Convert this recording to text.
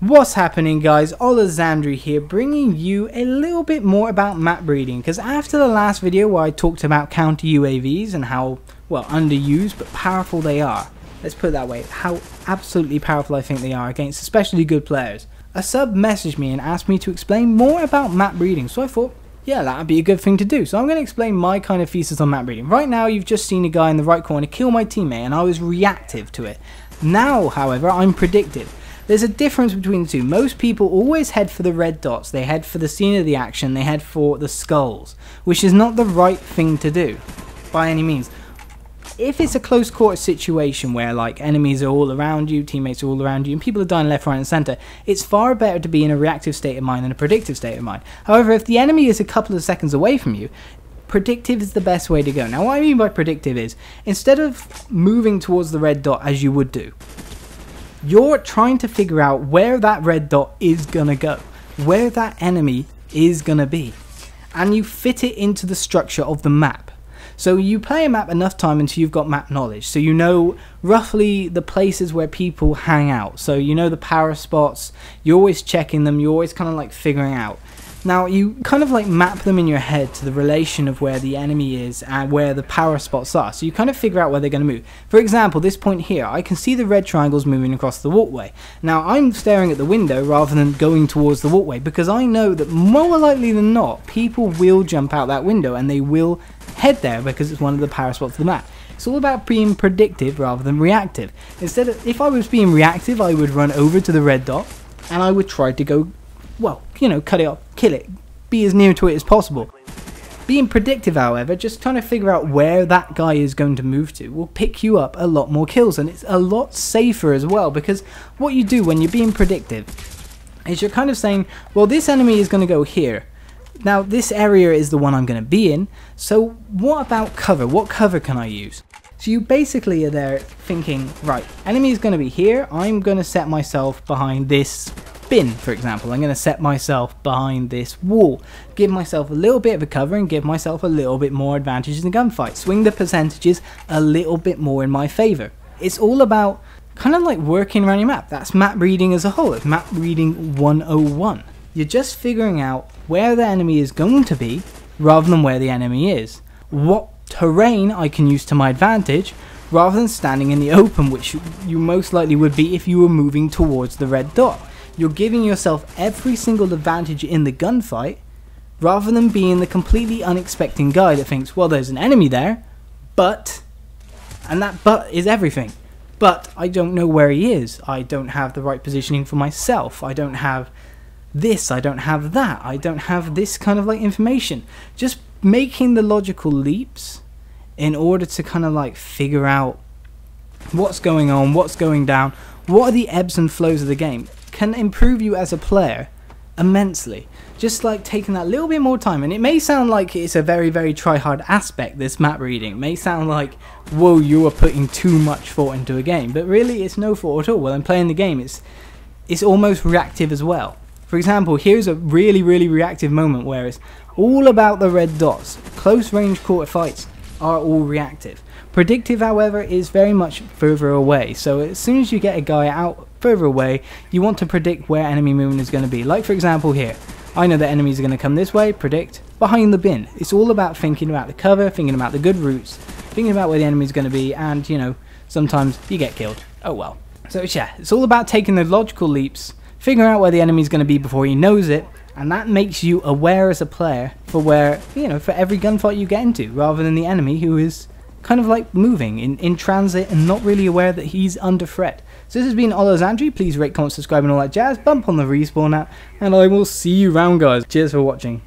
What's happening, guys? Olizandri here, bringing you a little bit more about map reading, because after the last video where I talked about counter UAVs and how, well, underused but powerful they are, let's put it that way, how absolutely powerful I think they are against especially good players, a sub messaged me and asked me to explain more about map reading, so I thought, yeah, that would be a good thing to do. So I'm going to explain my kind of thesis on map reading. Right now, you've just seen a guy in the right corner kill my teammate, and I was reactive to it. Now, however, I'm predictive. There's a difference between the two. Most people always head for the red dots, they head for the scene of the action, they head for the skulls, which is not the right thing to do, by any means. If it's a close quarter situation where like enemies are all around you, teammates are all around you, and people are dying left, right and centre, it's far better to be in a reactive state of mind than a predictive state of mind. However, if the enemy is a couple of seconds away from you, predictive is the best way to go. Now what I mean by predictive is, instead of moving towards the red dot as you would do, you're trying to figure out where that red dot is gonna go, where that enemy is gonna be, and you fit it into the structure of the map. So you play a map enough time until you've got map knowledge, so you know roughly the places where people hang out, so you know the power spots, you're always checking them, you're always kind of like figuring out. Now you kind of like map them in your head to the relation of where the enemy is and where the power spots are, so you kind of figure out where they're going to move. For example, this point here, I can see the red triangles moving across the walkway. Now I'm staring at the window rather than going towards the walkway because I know that more likely than not, people will jump out that window and they will head there because it's one of the power spots of the map. It's all about being predictive rather than reactive. Instead of, if I was being reactive, I would run over to the red dot and I would try to go, well, you know, cut it off, kill it, be as near to it as possible. Being predictive, however, just trying to figure out where that guy is going to move to will pick you up a lot more kills, and it's a lot safer as well, because what you do when you're being predictive is you're kind of saying, well, this enemy is going to go here. Now, this area is the one I'm going to be in, so what about cover? What cover can I use? So you basically are there thinking, right, enemy is going to be here, I'm going to set myself behind this bin, for example. I'm going to set myself behind this wall, give myself a little bit of a cover and give myself a little bit more advantage in the gunfight, swing the percentages a little bit more in my favour. It's all about kind of like working around your map. That's map reading as a whole. It's map reading 101. You're just figuring out where the enemy is going to be rather than where the enemy is. What terrain I can use to my advantage rather than standing in the open, which you most likely would be if you were moving towards the red dot. You're giving yourself every single advantage in the gunfight rather than being the completely unexpected guy that thinks, well, there's an enemy there, but, and that but is everything. But I don't know where he is. I don't have the right positioning for myself. I don't have this, I don't have that, I don't have this kind of like information. Just making the logical leaps in order to kind of like figure out what's going on, what's going down, what are the ebbs and flows of the game, can improve you as a player immensely. Just like taking that little bit more time. And it may sound like it's a very, very try-hard aspect, this map reading. It may sound like, whoa, you are putting too much thought into a game. But really, it's no thought at all. When I'm playing the game, it's almost reactive as well. For example, here's a really, really reactive moment where it's all about the red dots. Close range quarter fights are all reactive. Predictive, however, is very much further away. So as soon as you get a guy out further away, you want to predict where enemy movement is going to be. Like for example here, I know that enemies are going to come this way, predict, behind the bin. It's all about thinking about the cover, thinking about the good routes, thinking about where the enemy is going to be, and you know, sometimes you get killed. Oh well. So yeah, it's all about taking the logical leaps, figuring out where the enemy is going to be before he knows it, and that makes you aware as a player for where, you know, for every gunfight you get into, rather than the enemy who is kind of like moving in transit and not really aware that he's under threat. So this has been Olizandri. Please rate, comment, subscribe and all that jazz. Bump on the respawn app, and I will see you round, guys. Cheers for watching.